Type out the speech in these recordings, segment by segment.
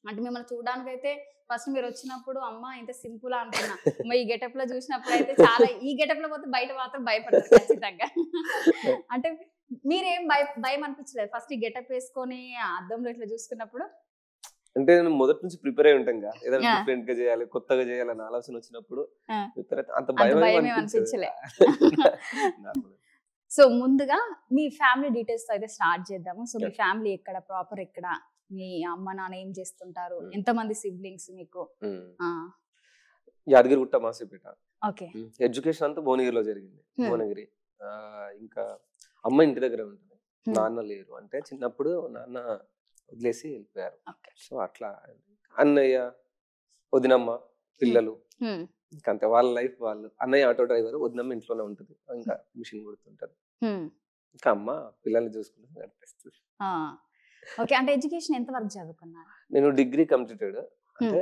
అంటే మిమ్మల్ని చూడడానికైతే ఫస్ట్ మీరు వచ్చినప్పుడు అమ్మ ఇంత సింపుల్ అనుకున్నా. ఈ గెటప్ లో చూసినప్పుడు అయితే చాలా ఈ గెటప్ లో పోతే బయట మాత్రం భయపడతారు ఖచ్చితంగా. అంటే మీరేం భయం అనిపించలేదు ఫస్ట్ ఈ గెటప్ వేసుకొని అద్దంలో ఇట్లా చూసుకున్నప్పుడు? అంటే నేను మొదటి నుంచి ప్రిపేర్ అయి ఉంటాం కదా, ఏదైనా డిఫరెంట్ గా చేయాలి, కొత్తగా చేయాలని ఆలోచన వచ్చినప్పుడు అంత భయం అనిపించలే. సో ముందుగా మీ ఫ్యామిలీ డీటెయిల్స్ తో అయితే స్టార్ట్ చేద్దాము. సో మీ ఫ్యామిలీ ఎక్కడ, ప్రాపర్ ఎక్కడ, మీ అమ్మ నాన్న ఏం చేస్తుంటారు, ఎంతమంది సిబ్లింగ్స్ మీకు? యాదగిరిగుట్ట మాసిపేట. ఓకే. ఎడ్యుకేషన్ అంతా భువనగిరిలో జరిగింది. భువనగిరి. ఇంకా అమ్మ ఇంటి దగ్గర ఉంటుంది, నాన్న లేరు. అంటే చిన్నప్పుడు నాన్న వదిలేసి వెళ్ళిపోయారు. సో అట్లా అన్నయ్య, వదినమ్మ, పిల్లలు ఇంకంతే వాళ్ళ లైఫ్ వాళ్ళు. అన్నయ్య ఆటో డ్రైవర్, వదినమ్మ ఇంట్లోనే ఉంటుంది, ఇంకా మిషన్ కుడుతుంటది. ఇంకా అమ్మ పిల్లల్ని చూసుకుంటూ నడిపిస్తుంది. ఓకే. అంటే ఎడ్యుకేషన్ ఎంత వరకు చదువుకున్నారు? నేను డిగ్రీ కంప్లీటెడ్. అంటే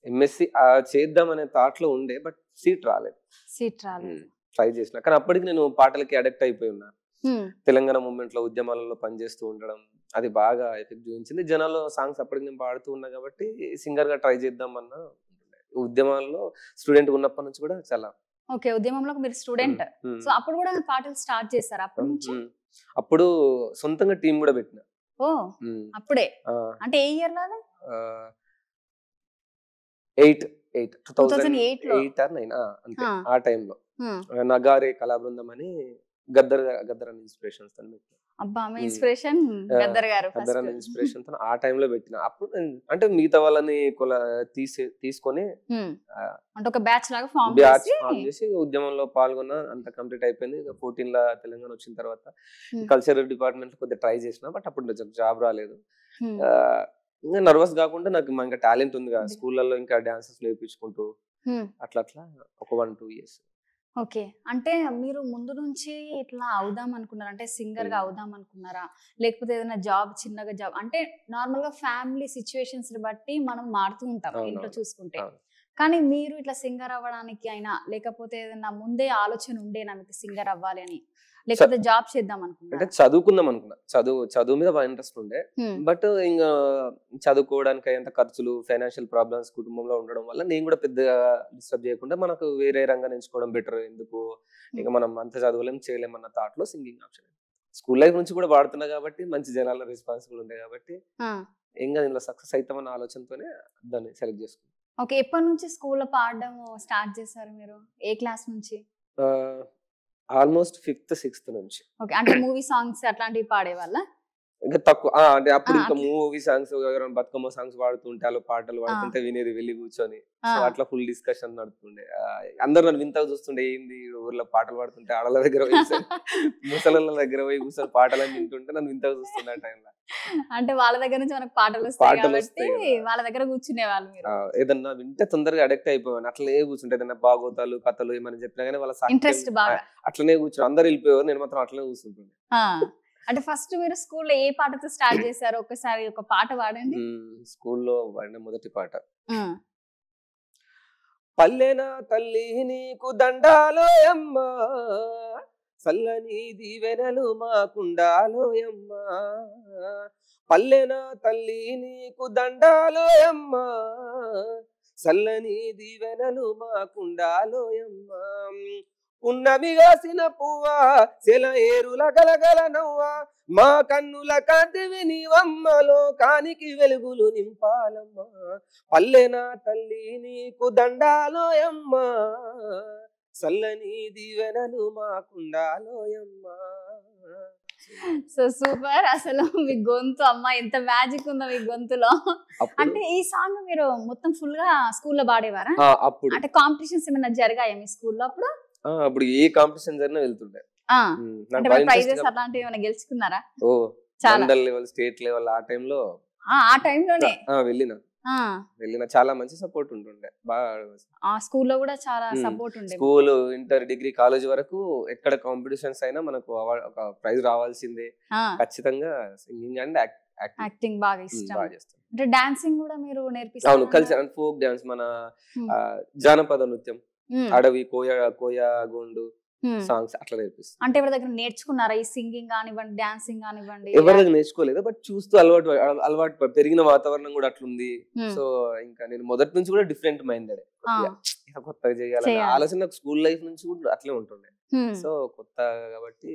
ఎంఎస్సి చేద్దామనే థాట్ లో ఉండే, బట్ సీట్ రాలేదు. ట్రై చేసిన, కానీ అప్పటికి నేను పాటలకి అడిక్ట్ అయిపోయి ఉన్నా. తెలంగాణ మూవ్మెంట్ లో ఉద్యమాలలో పనిచేస్తూ ఉండడం అది బాగా ఎఫెక్ట్ చూపించింది. జనాల్లో సాంగ్స్ అప్పటికి నేను పాడుతూ ఉన్నా కాబట్టి సింగర్ గా ట్రై చేద్దామన్నా. ఉద్యమాల్లో స్టూడెంట్ ఉన్నప్పటి నుంచి కూడా చాలా. ఓకే. ఉద్యమంలో మీరు స్టూడెంట్, సో అప్పుడు కూడా పాటలు స్టార్ట్ చేశారు అప్పటి నుంచి? అప్పుడు సొంతంగా టీం కూడా పెట్టిన. ఓ అప్పుడే? అంటే ఏ ఇయర్ లో? 2008 or 9 అంతే. ఆ టైంలో నగారే కళా బృందం అని గద్దర్ ఇన్స్పిరేషన్ తో అబ్బా మీ ఇన్స్పిరేషన్ గద్దర్ గారు. గద్దర్ ఇన్స్పిరేషన్ తో ఆ టైంలో పెట్టిన. అప్పుడు అంటే మిగతా వాళ్ళని తీసుకొని అంటే ఒక బ్యాచ్ లాగా ఫామ్ చేసి ఉద్యమంలో పాల్గొన్నా. అంత కంప్లీట్ అయిపోయింది. 14 లో తెలంగాణ వచ్చిన తర్వాత కల్చరల్ డిపార్ట్మెంట్ లో కొద్దిగా ట్రై చేసిన, బట్ అప్పుడు జాబ్ రాలేదు. ఇంకా నర్వస్ కాకుండా నాకు ఇంకా టాలెంట్ ఉంది కదా, స్కూళ్ళల్లో ఇంకా డాన్సెస్ నేర్పించుకుంటూ అట్లా ఒక 1-2 years. ఓకే. అంటే మీరు ముందు నుంచి ఇట్లా అవుదాం అనుకున్నారా? అంటే సింగర్ గా అవుదాం అనుకున్నారా, లేకపోతే ఏదైనా జాబ్, చిన్నగా జాబ్? అంటే నార్మల్ గా ఫ్యామిలీ సిచ్యువేషన్స్ బట్టి మనం మారుతూ ఉంటాం ఇంట్లో చూసుకుంటే. కానీ మీరు ఇట్లా సింగర్ అవ్వడానికి అయినా, లేకపోతే ఏదైనా ముందే ఆలోచన ఉండేనా మీకు సింగర్ అవ్వాలి అని, లేకపోతే జాబ్ చేద్దాం అనుకున్నా? అంటే చదువుకుందాం అనుకున్నా. చదువు మీద బాగా ఇంట్రెస్ట్ ఉండే, బట్ ఇంకా చదువుకోవడానికి అయ్యేంత ఖర్చులు, ఫైనాన్షియల్ ప్రాబ్లమ్స్ కుటుంబంలో ఉండడం వల్ల నేను కూడా పెద్దగా డిస్టర్బ్ చేయకుండా మనకు వేరే రంగం ఎంచుకోవడం బెటర్, ఎందుకు ఇక మనం అంత చదవలేం చేయలేమన్న థాట్ లో సింగింగ్ ఆప్షన్. స్కూల్ లైఫ్ నుంచి కూడా వాడుతున్నా కాబట్టి మంచి జనాల రెస్పాన్సిబుల్ ఉండే కాబట్టి ఇంకా దీనిలో సక్సెస్ అవుతామన్న ఆలోచనతోనే దాన్ని సెలెక్ట్ చేసుకున్నాను. ఓకే. ఎప్పటి నుంచి స్కూల్లో పాడడం స్టార్ట్ చేశారు మీరు? ఏ క్లాస్ నుంచి? ఆల్మోస్ట్ 5th 6th నుంచి. ఓకే. అంటే మూవీ సాంగ్స్ అట్లాంటివి పాడేవాళ్ళ? ఇంకా తక్కువ. అంటే అప్పుడు ఇంకా మూవీ సాంగ్స్, బతుకమ్మ సాంగ్స్ పాడుతుంటే అలా పాటలు పాడుతుంటే వినేది, వెళ్ళి కూర్చొని. సో అట్లా ఫుల్ డిస్కషన్ నడుతుండే. అందరు నన్ను వింతగా చూస్తుండే, ఏంది ఊర్లో పాటలు పాడుతుంటే ఆడల దగ్గర పోయి ముసల దగ్గర పోయి కూర్చొని పాటలు వింటుంటే నన్ను వింతగా చూస్తుండే ఆ టైంలో. అంటే వాళ్ళ దగ్గర నుంచి మనకు పాటలు వస్తాయి, వాళ్ళ దగ్గర కూర్చునే వాళ్ళు. ఏదన్నా వింటే తొందరగా అడిక్ట్ అయిపోయాను. అట్లనే కూర్చుంటే ఏదన్నా బాగోతాలు, కథలు ఏమని చెప్పినా కానీ వాళ్ళ ఇంట్రెస్ట్ బాగా అట్లనే కూర్చొని అందరు వెళ్ళిపోయారు, నేను మాత్రం అట్లనే కూర్చుంటుండే. అంటే ఫస్ట్ మీరు స్కూల్లో ఏ పాటతో స్టార్ట్ చేశారు? ఒకసారి ఒక పాట పాడండి. స్కూల్లో పాడిన మొదటి పాట, పల్లెనా తల్లి నీకు దండాలోయమ్మా, చల్లని దీవెనలు మాకుండాలోయమ్మా, పల్లెనా తల్లి నీకు దండాలోయమ్మా, చల్లని దీవెనలు మాకుండాలోయమ్మా, ఉన్నవి కాసిన పువ్వా సెల ఏరుల గలగల నవ్వా, మా కన్నుల కాంతివి నీవమ్మలో కానికి వెలుగులు నింపాలమ్మా, పల్లెనా తల్లి నీకు దండాలోయమ్మా, చల్లని దీవెనలు మాకుండాలోయమ్మా. So super. అసలు మీ గొంతు అమ్మ ఎంత మ్యాజిక్ ఉందో మీ గొంతులో. అంటే ఈ సాంగ్ మీరు మొత్తం ఫుల్ గా స్కూల్లో పాడేవారా? అప్పుడు అంటే కాంపిటీషన్స్ ఏమైనా జరిగాయా మీ స్కూల్లో అప్పుడు? అప్పుడు ఏ కాంపిటీషన్ జరిగినా వెళ్తుండే. ప్రైజెస్ అట్లాంటివి ఏమైనా గెలుచుకున్నారా? మండల్ లెవెల్, స్టేట్ లెవెల్ ఆ టైంలో. ఆ టైంలోనే వెళ్ళిన చాలా మంచి సపోర్ట్ ఉంటుండే. బాగా స్కూల్లో కూడా చాలా సపోర్ట్ ఉండే. స్కూల్, ఇంటర్, డిగ్రీ, కాలేజ్ వరకు ఎక్కడ కాంపిటీషన్స్ అయినా మనకు ఒక ప్రైజ్ రావాల్సిందే ఖచ్చితంగా. సింగింగ్ అండ్ యాక్టింగ్ బాగా ఇష్టం. అంటే డాన్సింగ్ కూడా మీరు నేర్పిస్తారు? అవును, కల్చర్ అండ్ ఫోక్ డాన్స్, మన జానపద నృత్యం, అడవి కోయ గోండు, సాంగ్స్ అట్లా నేర్పిస్తాను. అంటే ఎవరి దగ్గర నేర్చుకున్నారా ఈ సింగింగ్ కానివ్వండి, డాన్సింగ్ కానివ్వండి? ఎవరి దగ్గర నేర్చుకోలేదు, బట్ చూస్తూ అలవాటు పెరిగిన వాతావరణం కూడా అట్లుంది. సో ఇంకా నేను మొదటి నుంచి కూడా డిఫరెంట్ మైండెడ్, కొత్తగా చేయాలని ఆలోచన నాకు స్కూల్ లైఫ్ నుంచి కూడా అట్లే ఉంటుండే. సో కొత్త కాబట్టి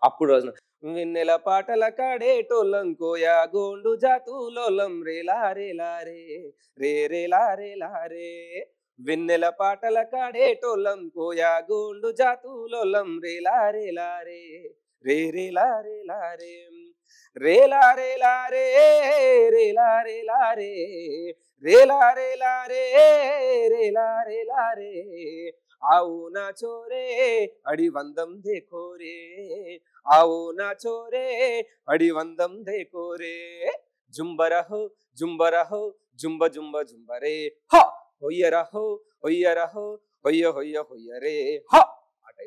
అప్పుడు రోజున వెన్నెల పాటల కాడేటోళ్ళం కోయా గోండు జాతులోలం రేలా రేలా రే రే రేలా రేలా రే, వెన్నెల పాటల కాడేటోళ్ళం కోయా గోండు జాతులోలం రేలా రేలా రే రే రేలా రేలా రే, రేలా రేలా రే రేలా రేలా రే రేలా రేలా రే రేలా రేలా రే, आओ ना चोरे अडिवंदम देखो रे, आओ ना चोरे अडिवंदम देखो रे, जुंबरहो जुंबरहो जुंब जुंब जुंबरे हा, होयरहो होयरहो होय होय होय रे हा.